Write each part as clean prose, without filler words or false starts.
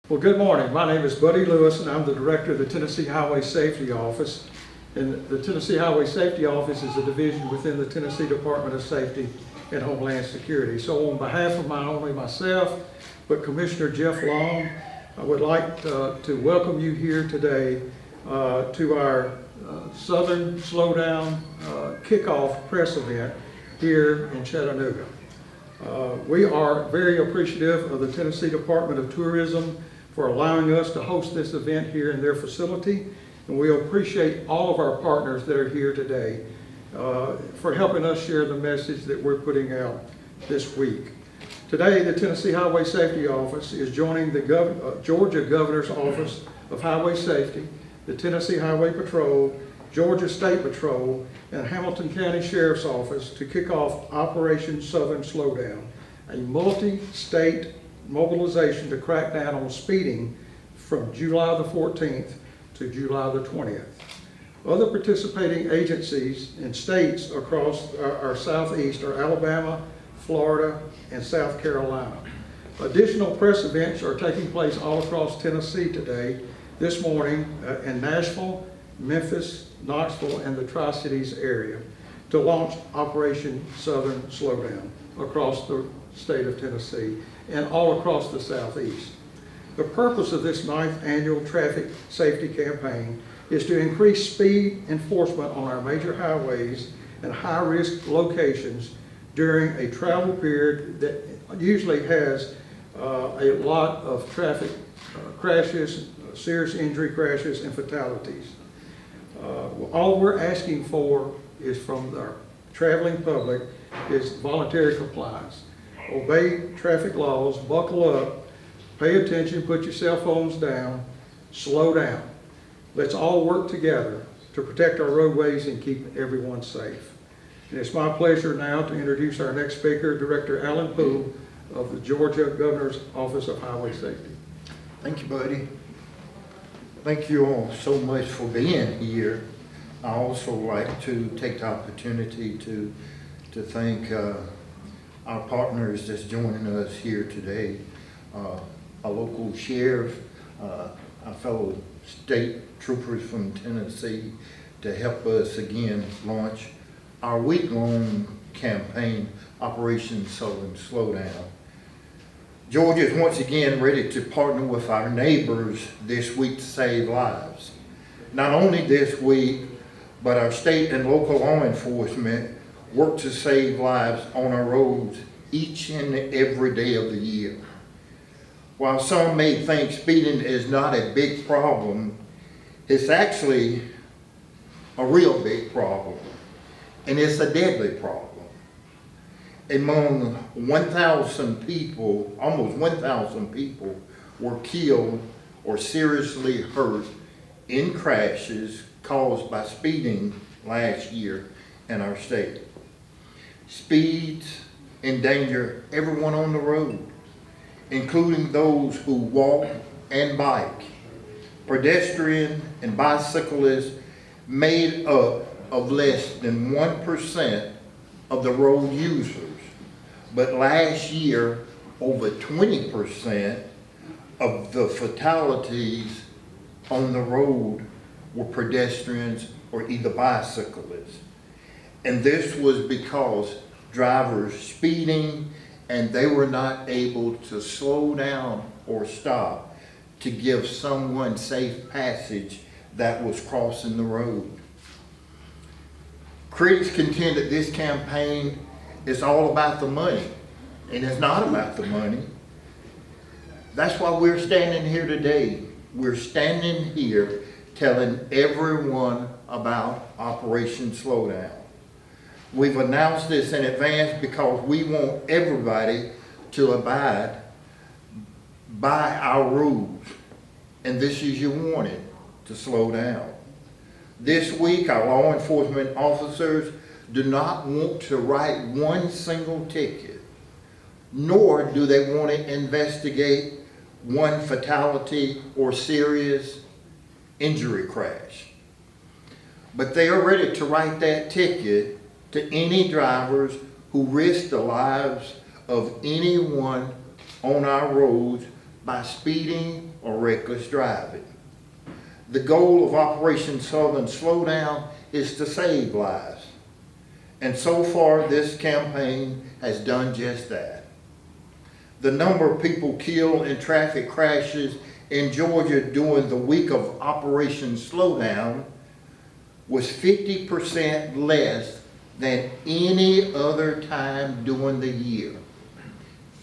Well, good morning. My name is Buddy Lewis, and I'm the Director of the Tennessee Highway Safety Office. And the Tennessee Highway Safety Office is a division within the Tennessee Department of Safety and Homeland Security. So on behalf of not only myself, but Commissioner Jeff Long, I would like to welcome you here today to our Southern Slowdown kickoff press event here in Chattanooga. We are very appreciative of the Tennessee Department of Tourism for allowing us to host this event here in their facility. And we appreciate all of our partners that are here today for helping us share the message that we're putting out this week. Today, the Tennessee Highway Safety Office is joining the Georgia Governor's Office of Highway Safety, the Tennessee Highway Patrol, Georgia State Patrol, and Hamilton County Sheriff's Office to kick off Operation Southern Slowdown, a multi-state mobilization to crack down on speeding from July the 14th to July the 20th. Other participating agencies and states across our southeast are Alabama, Florida, and South Carolina. Additional press events are taking place all across Tennessee today, this morning in Nashville, Memphis, Knoxville, and the Tri-Cities area to launch Operation Southern Slowdown across the state of Tennessee and all across the southeast. The purpose of this 9th annual traffic safety campaign is to increase speed enforcement on our major highways and high-risk locations during a travel period that usually has a lot of traffic crashes, serious injury crashes, and fatalities. All we're asking for is from our traveling public is voluntary compliance. Obey traffic laws, buckle up, pay attention, put your cell phones down, slow down. Let's all work together to protect our roadways and keep everyone safe. And it's my pleasure now to introduce our next speaker, Director Alan Poole of the Georgia Governor's Office of Highway Safety. Thank you, Buddy. Thank you all so much for being here. I also like to take the opportunity to thank our partners that's joining us here today, our local sheriff, our fellow state troopers from Tennessee to help us again launch our week-long campaign, Operation Southern Slowdown. Georgia is once again ready to partner with our neighbors this week to save lives. Not only this week, but our state and local law enforcement work to save lives on our roads each and every day of the year. While some may think speeding is not a big problem, it's actually a real big problem, and it's a deadly problem. Among 1,000 people, almost 1,000 people were killed or seriously hurt in crashes caused by speeding last year in our state. Speeds endanger everyone on the road, including those who walk and bike. Pedestrian and bicyclists made up of less than 1% of the road users. But last year, over 20% of the fatalities on the road were pedestrians or either bicyclists. And this was because drivers speeding and they were not able to slow down or stop to give someone safe passage that was crossing the road. Critics contend that this campaign is all about the money, and it's not about the money. That's why we're standing here today. We're standing here telling everyone about Operation Slowdown. We've announced this in advance because we want everybody to abide by our rules. And this is your warning to slow down. This week, our law enforcement officers do not want to write one single ticket, nor do they want to investigate one fatality or serious injury crash. But they are ready to write that ticket to any drivers who risk the lives of anyone on our roads by speeding or reckless driving. The goal of Operation Southern Slowdown is to save lives. And so far, this campaign has done just that. The number of people killed in traffic crashes in Georgia during the week of Operation Slowdown was 50% less than any other time during the year.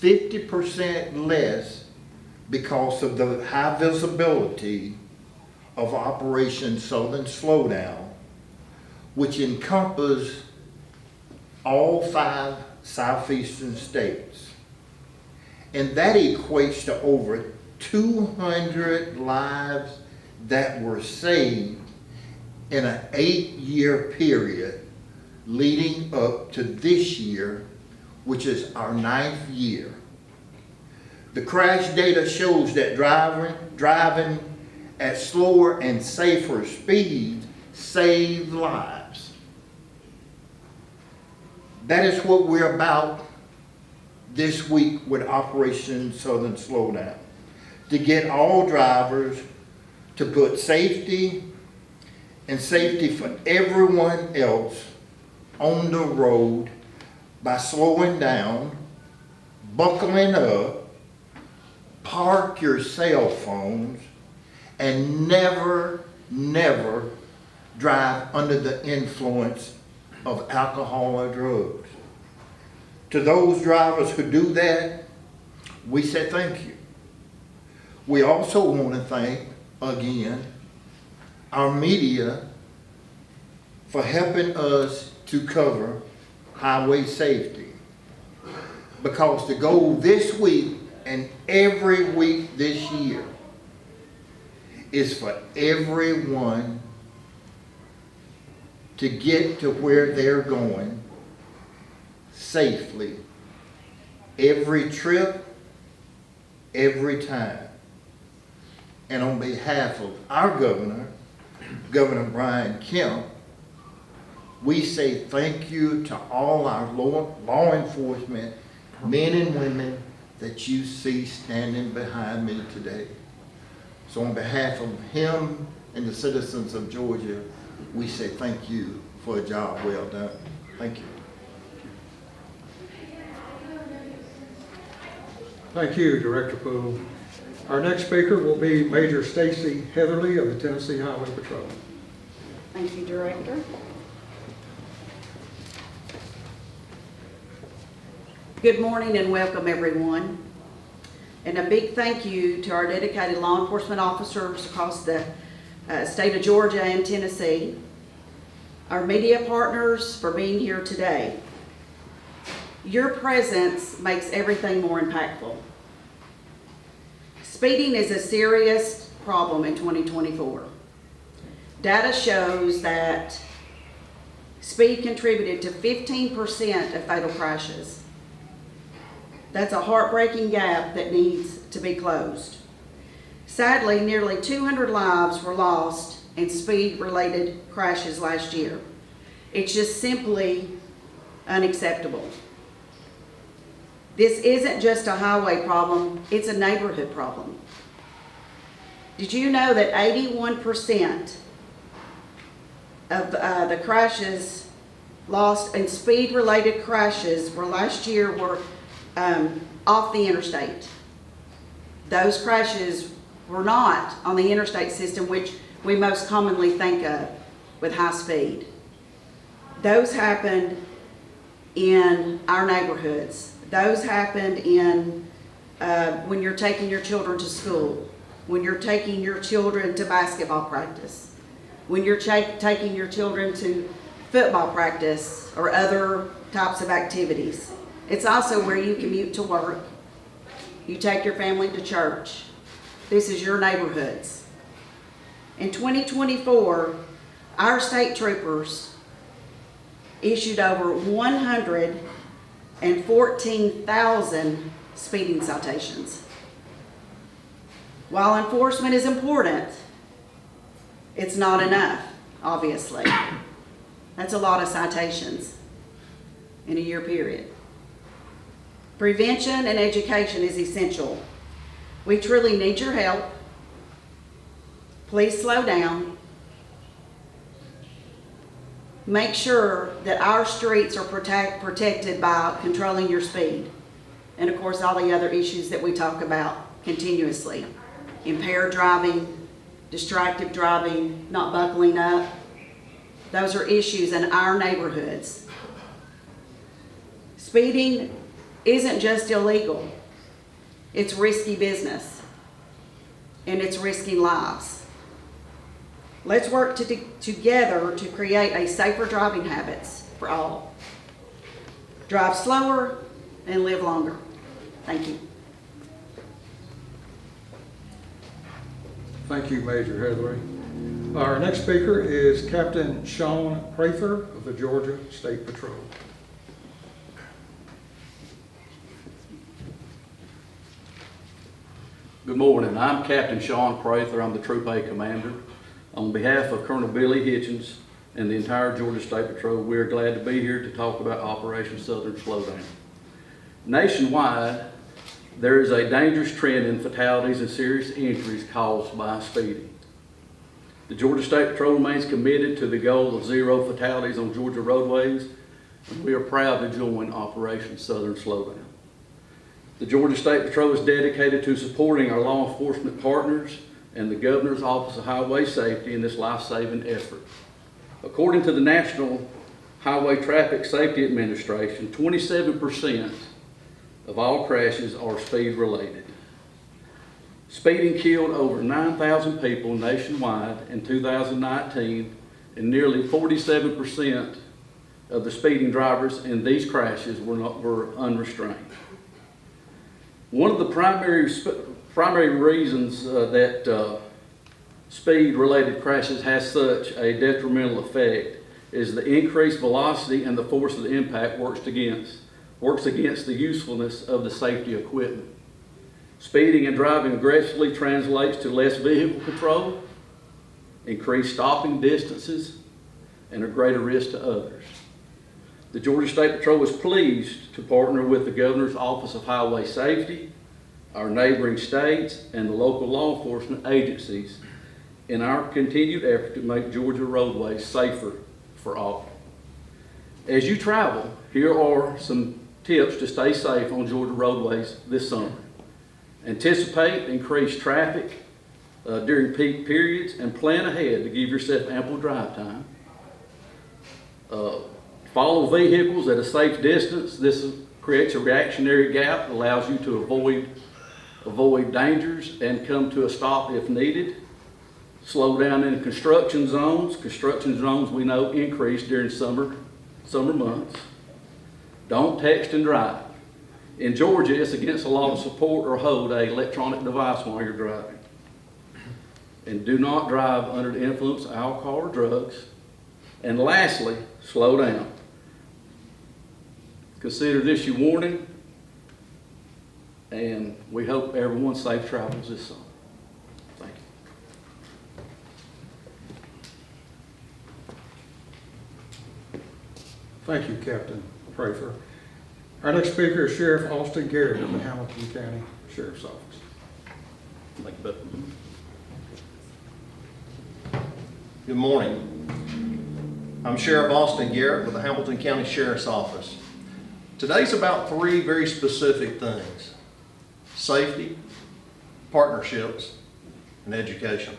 50% less because of the high visibility of Operation Southern Slowdown, which encompasses all 5 southeastern states. And that equates to over 200 lives that were saved in an 8-year period leading up to this year, which is our 9th year. The crash data shows that driving at slower and safer speeds save lives. That is what we're about this week with Operation Southern Slowdown. To get all drivers to put safety and safety for everyone else on the road by slowing down, buckling up, park your cell phones, and never drive under the influence of alcohol or drugs. To those drivers who do that, we say thank you. We also want to thank, again, our media for helping us to cover highway safety. Because the goal this week and every week this year is for everyone to get to where they're going safely. Every trip, every time. And on behalf of our governor, Governor Brian Kemp, we say thank you to all our law enforcement men and women that you see standing behind me today. So on behalf of him and the citizens of Georgia, we say thank you for a job well done. Thank you. Thank you, Director Poole. Our next speaker will be Major Stacy Heatherly of the Tennessee Highway Patrol. Thank you, Director. Good morning and welcome, everyone. And a big thank you to our dedicated law enforcement officers across the state of Georgia and Tennessee, our media partners for being here today. Your presence makes everything more impactful. Speeding is a serious problem in 2024. Data shows that speed contributed to 15% of fatal crashes. That's a heartbreaking gap that needs to be closed. Sadly, nearly 200 lives were lost in speed-related crashes last year. It's just simply unacceptable. This isn't just a highway problem, it's a neighborhood problem. Did you know that 81% of the crashes lost in speed-related crashes were last year were off the interstate? Those crashes were not on the interstate system, which we most commonly think of with high speed. Those happened in our neighborhoods. Those happened in when you're taking your children to school, when you're taking your children to basketball practice, when you're taking your children to football practice or other types of activities. It's also where you commute to work. You take your family to church. This is your neighborhoods. In 2024, our state troopers issued over 114,000 speeding citations. While enforcement is important, it's not enough, obviously. That's a lot of citations in a year period. Prevention and education is essential. We truly need your help please slow down. Make sure that our streets are protected by controlling your speed. And of course, all the other issues that we talk about continuously. Impaired driving, distracted driving, not buckling up. Those are issues in our neighborhoods. Speeding isn't just illegal. It's risky business. And it's risking lives. Let's work together to create a safer driving habits for all. Drive slower and live longer. Thank you. Thank you, Major Heatherly. Our next speaker is Captain Sean Prather of the Georgia State Patrol. Good morning. I'm Captain Sean Prather. I'm the Troop A Commander. On behalf of Colonel Billy Hitchens and the entire Georgia State Patrol, we are glad to be here to talk about Operation Southern Slowdown. Nationwide, there is a dangerous trend in fatalities and serious injuries caused by speeding. The Georgia State Patrol remains committed to the goal of zero fatalities on Georgia roadways, and we are proud to join Operation Southern Slowdown. The Georgia State Patrol is dedicated to supporting our law enforcement partners and the Governor's Office of Highway Safety in this life-saving effort. According to the National Highway Traffic Safety Administration, 27% of all crashes are speed-related. Speeding killed over 9,000 people nationwide in 2019, and nearly 47% of the speeding drivers in these crashes were unrestrained. One of the primary reasons that speed-related crashes has such a detrimental effect is the increased velocity and the force of the impact works against the usefulness of the safety equipment. Speeding and driving aggressively translates to less vehicle control, increased stopping distances, and a greater risk to others. The Georgia State Patrol is pleased to partner with the Governor's Office of Highway Safety, our neighboring states, and the local law enforcement agencies in our continued effort to make Georgia roadways safer for all. As you travel, here are some tips to stay safe on Georgia roadways this summer. Anticipate increased traffic during peak periods and plan ahead to give yourself ample drive time. Follow vehicles at a safe distance. This creates a reactionary gap that allows you to avoid dangers and come to a stop if needed. Slow down in construction zones. Construction zones we know increase during summer months. Don't text and drive. In Georgia, it's against the law to support or hold an electronic device while you're driving. And do not drive under the influence of alcohol or drugs. And lastly, slow down. Consider this your warning, and we hope everyone safe travels this summer. Thank you. Thank you, Captain Prather. Our next speaker is Sheriff Austin Garrett of the Hamilton County Sheriff's Office. Thank you, Beth. Good morning. I'm Sheriff Austin Garrett with the Hamilton County Sheriff's Office. Today's about three very specific things: safety, partnerships, and education.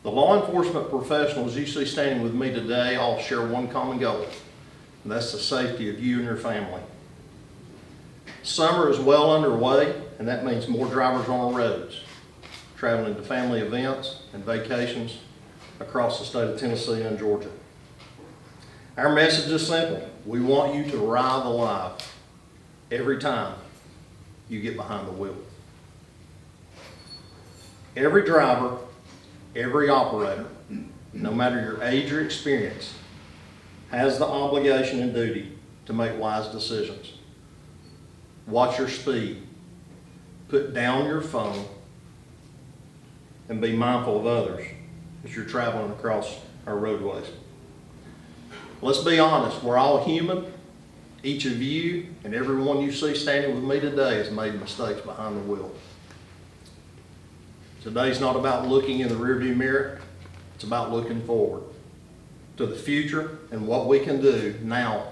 The law enforcement professionals you see standing with me today all share one common goal, and that's the safety of you and your family. Summer is well underway, and that means more drivers on our roads, traveling to family events and vacations across the state of Tennessee and Georgia. Our message is simple. We want you to arrive alive every time you get behind the wheel. Every driver, every operator, no matter your age or experience, has the obligation and duty to make wise decisions. Watch your speed. Put down your phone and be mindful of others as you're traveling across our roadways. Let's be honest, we're all human. Each of you and everyone you see standing with me today has made mistakes behind the wheel. Today's not about looking in the rearview mirror, it's about looking forward to the future and what we can do now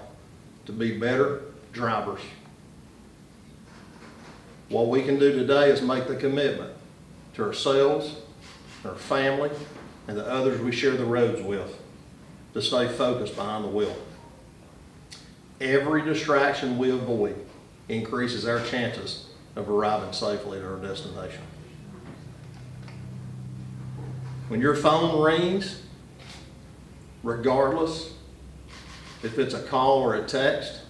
to be better drivers. What we can do today is make the commitment to ourselves, our family, and the others we share the roads with to stay focused behind the wheel. Every distraction we avoid increases our chances of arriving safely at our destination. When your phone rings, regardless if it's a call or a text,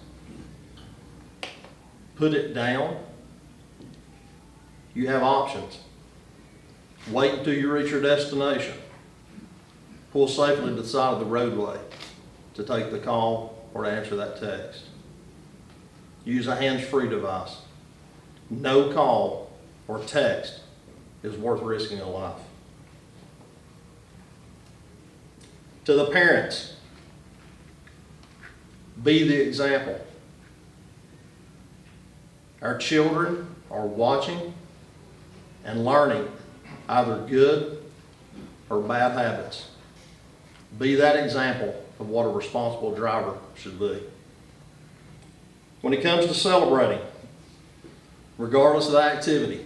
put it down. You have options. Wait until you reach your destination. Pull safely to the side of the roadway to take the call or to answer that text. Use a hands-free device. No call or text is worth risking a life. To the parents, be the example. Our children are watching and learning either good or bad habits. Be that example of what a responsible driver should be. When it comes to celebrating, regardless of the activity,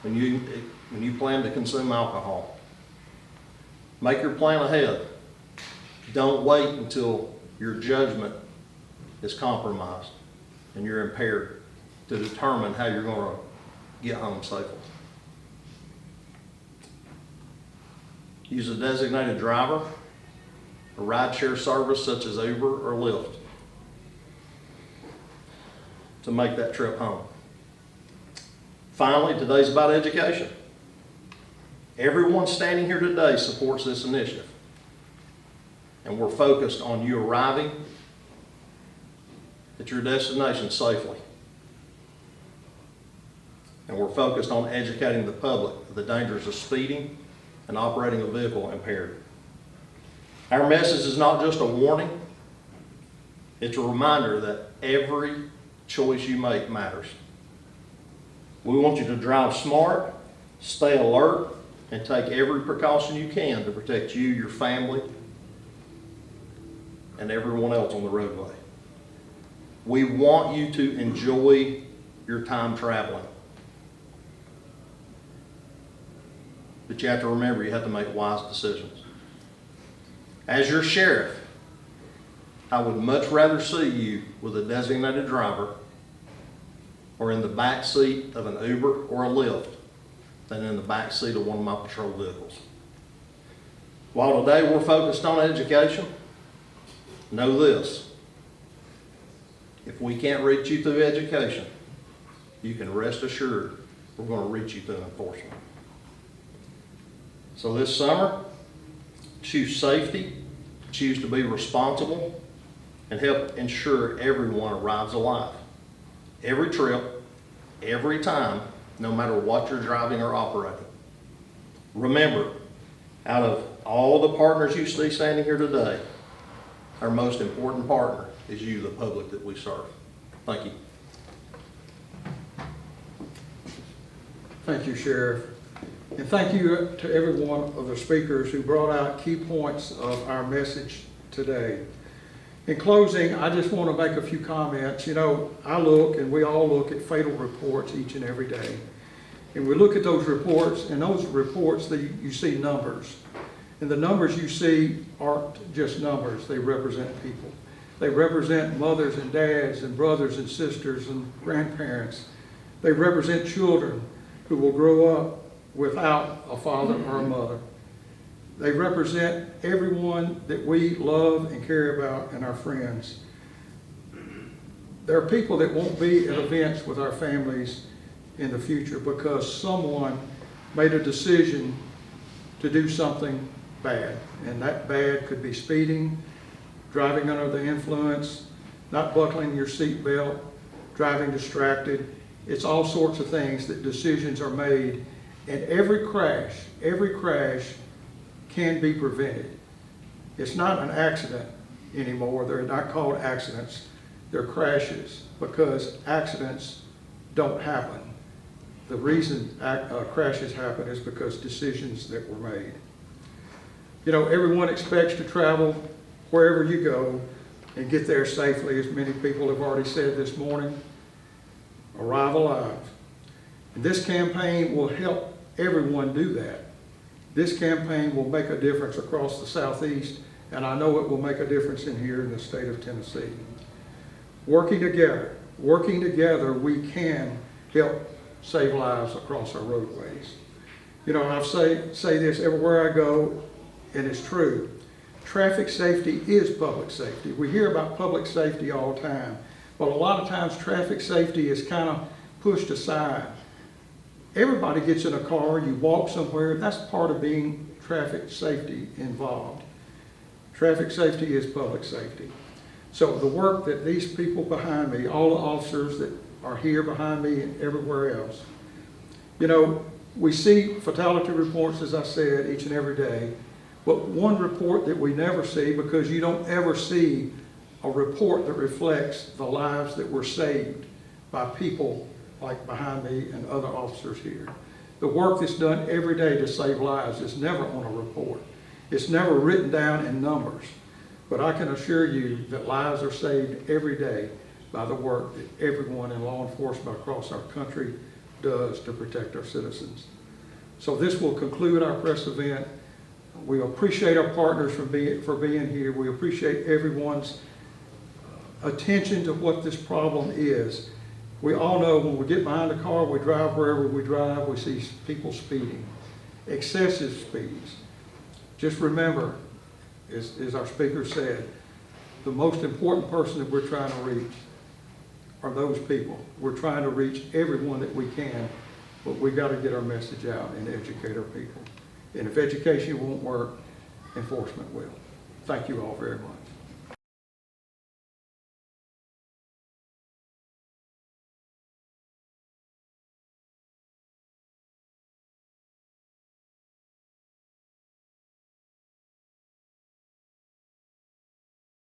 when you plan to consume alcohol, make your plan ahead. Don't wait until your judgment is compromised and you're impaired to determine how you're going to get home safely. Use a designated driver, a rideshare service such as Uber or Lyft to make that trip home. Finally, today's about education. Everyone standing here today supports this initiative, and we're focused on you arriving at your destination safely. And we're focused on educating the public of the dangers of speeding and operating a vehicle impaired. Our message is not just a warning, it's a reminder that every choice you make matters. We want you to drive smart, stay alert, and take every precaution you can to protect you, your family, and everyone else on the roadway. We want you to enjoy your time traveling. But you have to remember, you have to make wise decisions. As your sheriff, I would much rather see you with a designated driver or in the back seat of an Uber or a Lyft than in the back seat of one of my patrol vehicles. While today we're focused on education, know this: if we can't reach you through education, you can rest assured we're going to reach you through enforcement. So this summer, choose safety, choose to be responsible, and help ensure everyone arrives alive. Every trip, every time, no matter what you're driving or operating. Remember, out of all the partners you see standing here today, our most important partner is you, the public that we serve. Thank you. Thank you, Sheriff. And thank you to every one of the speakers who brought out key points of our message today. In closing, I just want to make a few comments. You know, I look, and we all look at fatal reports each and every day. And we look at those reports, and those reports, you see numbers. And the numbers you see aren't just numbers, they represent people. They represent mothers and dads and brothers and sisters and grandparents. They represent children who will grow up without a father or a mother. They represent everyone that we love and care about and our friends. There are people that won't be at events with our families in the future because someone made a decision to do something bad. And that bad could be speeding, driving under the influence, not buckling your seatbelt, driving distracted. It's all sorts of things that decisions are made. And every crash can be prevented. It's not an accident anymore. They're not called accidents. They're crashes because accidents don't happen. the reason crashes happen is because decisions that were made. You know, everyone expects to travel wherever you go and get there safely, as many people have already said this morning. Arrive alive. And this campaign will help everyone do that. This campaign will make a difference across the Southeast, and I know it will make a difference in here in the state of Tennessee. Working together, we can help save lives across our roadways. You know, I say this everywhere I go, and it's true. Traffic safety is public safety. We hear about public safety all the time, but a lot of times traffic safety is kind of pushed aside. Everybody gets in a car, you walk somewhere, that's part of being traffic safety involved. Traffic safety is public safety. So the work that these people behind me, all the officers that are here behind me and everywhere else, you know, we see fatality reports, as I said, each and every day, but one report that we never see, because you don't ever see a report that reflects the lives that were saved by people like behind me and other officers here. The work that's done every day to save lives is never on a report. It's never written down in numbers. But I can assure you that lives are saved every day by the work that everyone in law enforcement across our country does to protect our citizens. So this will conclude our press event. We appreciate our partners for being here. We appreciate everyone's attention to what this problem is. We all know when we get behind a car, we drive wherever we drive, we see people speeding, excessive speeds. Just remember, as our speaker said, the most important person that we're trying to reach are those people. We're trying to reach everyone that we can, but we got to get our message out and educate our people. And if education won't work, enforcement will. Thank you all very much.